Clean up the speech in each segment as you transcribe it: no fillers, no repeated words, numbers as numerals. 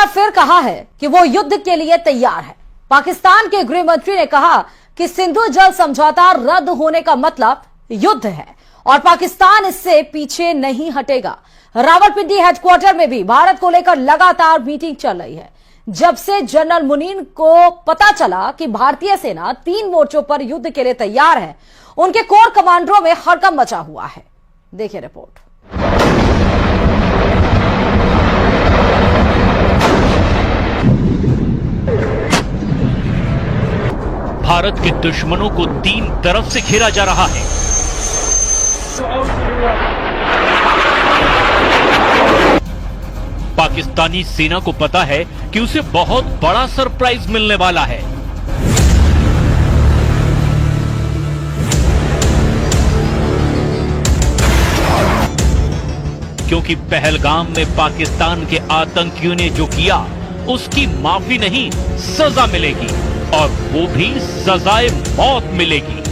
बार फिर कहा है कि वो युद्ध के लिए तैयार है। पाकिस्तान के गृह मंत्री ने कहा कि सिंधु जल समझौता रद्द होने का मतलब युद्ध है और पाकिस्तान इससे पीछे नहीं हटेगा। रावलपिंडी हेडक्वार्टर में भी भारत को लेकर लगातार मीटिंग चल रही है। जब से जनरल मुनीर को पता चला कि भारतीय सेना 3 मोर्चों पर युद्ध के लिए तैयार है, उनके कोर कमांडरों में हड़कंप मचा हुआ है। देखिए रिपोर्ट। भारत के दुश्मनों को 3 तरफ से घेरा जा रहा है। पाकिस्तानी सेना को पता है कि उसे बहुत बड़ा सरप्राइज मिलने वाला है। क्योंकि पहलगाम में पाकिस्तान के आतंकियों ने जो किया उसकी माफी नहीं, सजा मिलेगी और वो भी सजाए मौत मिलेगी।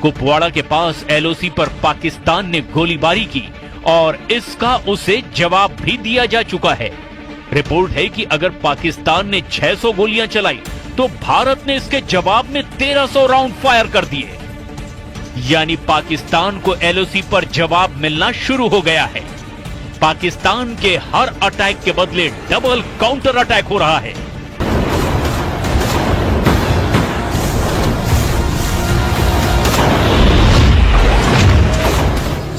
कुपवाड़ा के पास एलओसी पर पाकिस्तान ने गोलीबारी की और इसका उसे जवाब भी दिया जा चुका है। रिपोर्ट है कि अगर पाकिस्तान ने 600 गोलियां चलाई तो भारत ने इसके जवाब में 1300 राउंड फायर कर दिए। यानी पाकिस्तान को एलओसी पर जवाब मिलना शुरू हो गया है। पाकिस्तान के हर अटैक के बदले डबल काउंटर अटैक हो रहा है।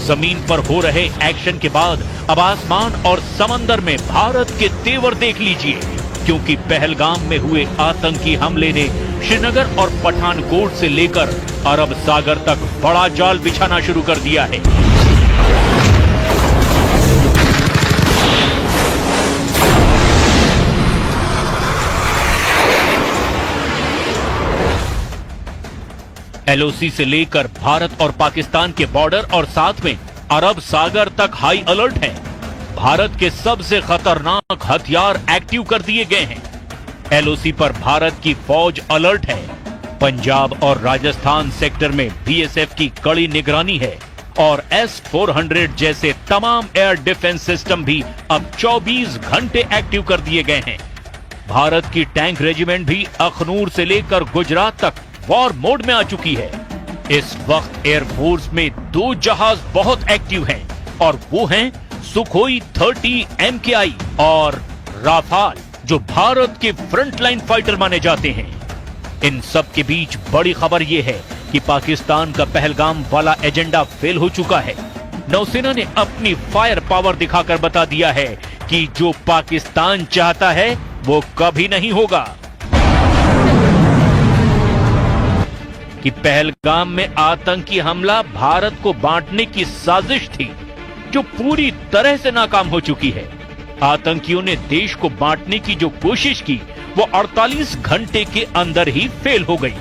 जमीन पर हो रहे एक्शन के बाद अब आसमान और समंदर में भारत के तेवर देख लीजिए, क्योंकि पहलगाम में हुए आतंकी हमले ने श्रीनगर और पठानकोट से लेकर अरब सागर तक बड़ा जाल बिछाना शुरू कर दिया है। एलओसी से लेकर भारत और पाकिस्तान के बॉर्डर और साथ में अरब सागर तक हाई अलर्ट है। भारत के सबसे खतरनाक हथियार एक्टिव कर दिए गए हैं। एलओसी पर भारत की फौज अलर्ट है। पंजाब और राजस्थान सेक्टर में बीएसएफ की कड़ी निगरानी है और S-400 जैसे तमाम एयर डिफेंस सिस्टम भी अब 24 घंटे एक्टिव कर दिए गए हैं। भारत की टैंक रेजिमेंट भी अखनूर से लेकर गुजरात तक वॉर मोड में आ चुकी है। इस वक्त एयरफोर्स में 2 जहाज बहुत एक्टिव हैं और वो हैं सुखोई 30 MKI और राफाल, जो भारत के फ्रंटलाइन फाइटर माने जाते हैं। इन सब के बीच बड़ी खबर यह है कि पाकिस्तान का पहलगाम वाला एजेंडा फेल हो चुका है। नौसेना ने अपनी फायर पावर दिखाकर बता दिया है कि जो पाकिस्तान चाहता है वो कभी नहीं होगा। कि पहलगाम में आतंकी हमला भारत को बांटने की साजिश थी, जो पूरी तरह से नाकाम हो चुकी है। आतंकियों ने देश को बांटने की जो कोशिश की वो 48 घंटे के अंदर ही फेल हो गई।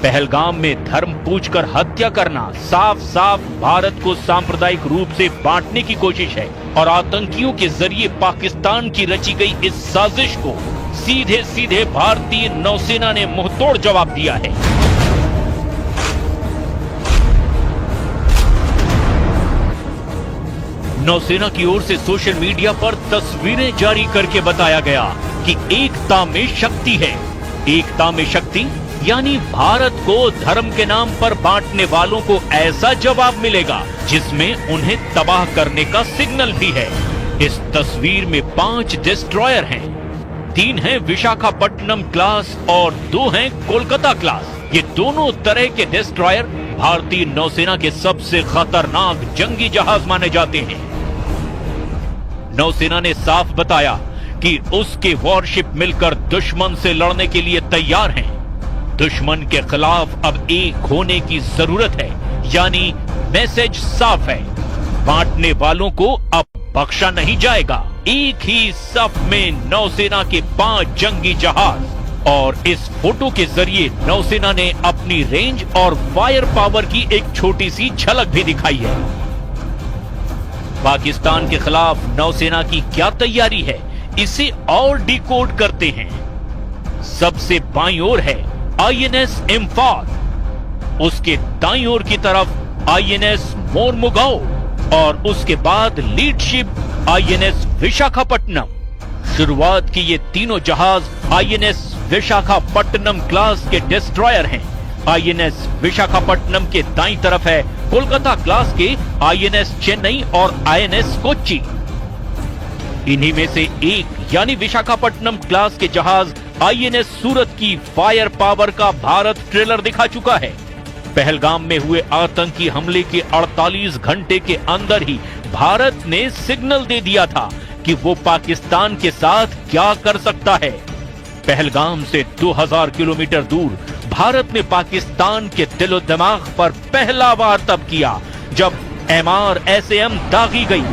पहलगाम में धर्म पूछकर हत्या करना साफ साफ भारत को सांप्रदायिक रूप से बांटने की कोशिश है और आतंकियों के जरिए पाकिस्तान की रची गई इस साजिश को सीधे सीधे भारतीय नौसेना ने मुंहतोड़ जवाब दिया है। नौसेना की ओर से सोशल मीडिया पर तस्वीरें जारी करके बताया गया कि एकता में शक्ति है। एकता में शक्ति यानी भारत को धर्म के नाम पर बांटने वालों को ऐसा जवाब मिलेगा जिसमें उन्हें तबाह करने का सिग्नल भी है। इस तस्वीर में 5 डिस्ट्रॉयर हैं, 3 हैं विशाखापट्टनम क्लास और 2 हैं कोलकाता क्लास। ये दोनों तरह के डिस्ट्रॉयर भारतीय नौसेना के सबसे खतरनाक जंगी जहाज माने जाते हैं। नौसेना ने साफ बताया कि उसके वॉरशिप मिलकर दुश्मन से लड़ने के लिए तैयार हैं। दुश्मन के खिलाफ अब एक होने की जरूरत है, यानी मैसेज साफ है, बांटने वालों को अब बख्शा नहीं जाएगा। एक ही सफ में नौसेना के 5 जंगी जहाज। और इस फोटो के जरिए नौसेना ने अपनी रेंज और फायर पावर की एक छोटी सी झलक भी दिखाई है। पाकिस्तान के खिलाफ नौसेना की क्या तैयारी है, इसे और डिकोड करते हैं। सबसे बाईं ओर है आईएनएस इम्फाल, उसके दाईं ओर की तरफ आईएनएस मोरमुगाओ और उसके बाद लीड शिप आईएनएस विशाखापट्टनम। शुरुआत की ये तीनों जहाज आईएनएस विशाखापट्टनम क्लास के डिस्ट्रॉयर हैं। आईएनएस विशाखापट्टनम के दाईं तरफ है कोलकाता क्लास के आईएनएस चेन्नई और आईएनएस कोच्चि। इन्हीं में से एक यानी विशाखापट्टनम क्लास के जहाज आईएनएस सूरत की फायर पावर का भारत ट्रेलर दिखा चुका है। पहलगाम में हुए आतंकी हमले के 48 घंटे के अंदर ही भारत ने सिग्नल दे दिया था कि वो पाकिस्तान के साथ क्या कर सकता है। पहलगाम से 2000 किलोमीटर दूर भारत ने पाकिस्तान के दिलो दिमाग पर पहला वार तब किया जब MRSAM दागी गई।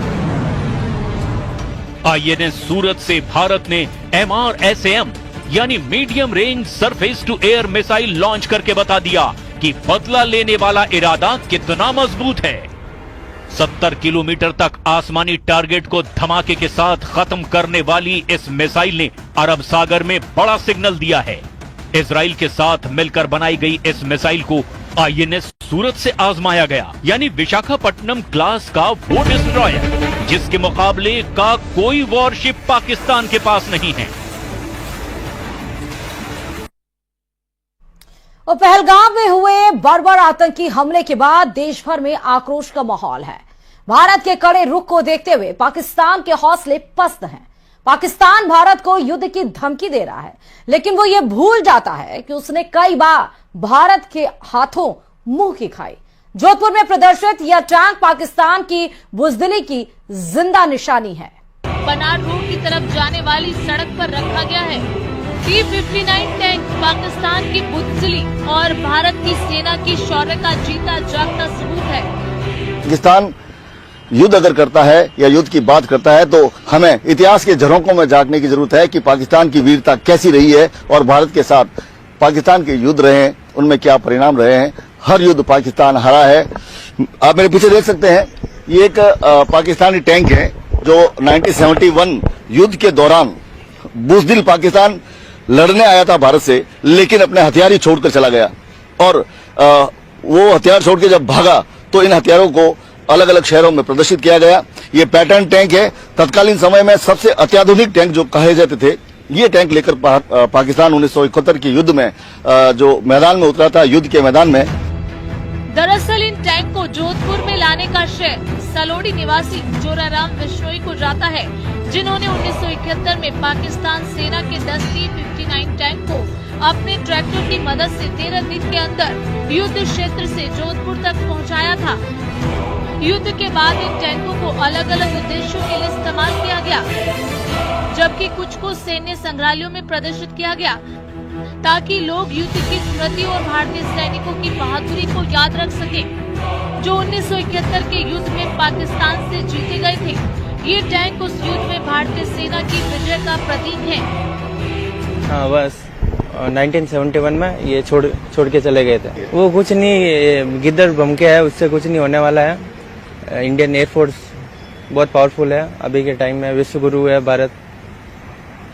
आईएनएस सूरत से भारत ने MRSAM यानी medium range surface to air missile launch करके बता दिया कि बदला लेने वाला इरादा कितना मजबूत है। 70 किलोमीटर तक आसमानी टारगेट को धमाके के साथ खत्म करने वाली इस मिसाइल ने अरब सागर में बड़ा सिग्नल दिया है। इजराइल के साथ मिलकर बनाई गई इस मिसाइल को आईएनएस सूरत से आजमाया गया, यानी विशाखापट्टनम क्लास का वो डिस्ट्रॉयर जिसके मुकाबले का कोई वॉरशिप पाकिस्तान के पास नहीं है। और पहलगाम में हुए बर्बर आतंकी हमले के बाद देश भर में आक्रोश का माहौल है। भारत के कड़े रुख को देखते हुए पाकिस्तान के हौसले पस्त हैं। पाकिस्तान भारत को युद्ध की धमकी दे रहा है, लेकिन वो ये भूल जाता है कि उसने कई बार भारत के हाथों मुंह की खाई। जोधपुर में प्रदर्शित यह टैंक पाकिस्तान की बुजदिली की जिंदा निशानी है। बनार रोड की तरफ जाने वाली सड़क पर रखा गया है T-59 टैंक पाकिस्तान की बुजदिली और भारत की सेना की शौर्य का जीता जागता सबूत है। पाकिस्तान युद्ध अगर करता है या युद्ध की बात करता है तो हमें इतिहास के झरोकों में झांकने की जरूरत है कि पाकिस्तान की वीरता कैसी रही है और भारत के साथ पाकिस्तान के युद्ध रहे हैं, उनमें क्या परिणाम रहे हैं। हर युद्ध पाकिस्तान हारा है। आप मेरे पीछे देख सकते हैं, ये एक पाकिस्तानी टैंक है जो 1971 युद्ध के दौरान बुजदिल पाकिस्तान लड़ने आया था भारत से, लेकिन अपने हथियार ही छोड़कर चला गया। और वो हथियार छोड़ के जब भागा तो इन हथियारों को अलग अलग शहरों में प्रदर्शित किया गया। ये पैटर्न टैंक है। तत्कालीन समय में सबसे अत्याधुनिक टैंक जो कहे जाते थे, ये टैंक लेकर पाकिस्तान 1971 के युद्ध में जो मैदान में उतरा था, युद्ध के मैदान में। दरअसल इन टैंक को जोधपुर में लाने का श्रेय सलोड़ी निवासी जोराराम बिश्नोई को जाता है, जिन्होंने 1971 में पाकिस्तान सेना के 10 T-59 टैंक को अपने ट्रैक्टर की मदद से 13 दिन के अंदर युद्ध क्षेत्र से जोधपुर तक पहुंचाया था। युद्ध के बाद इन टैंकों को अलग अलग उद्देश्यों के लिए इस्तेमाल किया गया, जबकि कुछ को सैन्य संग्रहालयों में प्रदर्शित किया गया ताकि लोग युद्ध की स्मृति और भारतीय सैनिकों की बहादुरी को याद रख सके, जो 1971 के युद्ध में पाकिस्तान से जीते गए थे। ये टैंक उस युद्ध में भारतीय सेना की विजय का प्रतीक है। हाँ, बस 1971 में ये छोड़ के चले गए थे। वो कुछ नहीं, गिद्दर बम के है, उससे कुछ नहीं होने वाला है। इंडियन एयरफोर्स बहुत पावरफुल है अभी के टाइम में, विश्व गुरु है भारत,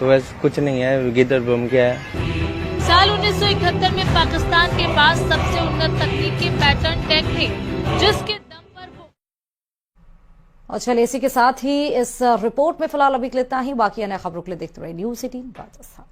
तो वैसे कुछ नहीं है, गिद्दर बम के है। साल 1971 में पाकिस्तान के पास सबसे उन्नत तकनीक के पैटर्न टैंक थे, जिसके दम पर वो। और चलिए इसी के साथ ही इस रिपोर्ट में फिलहाल अभी इतना ही। बाकी अन्य खबरों के लिए देखते रहिए News 18 राजस्थान।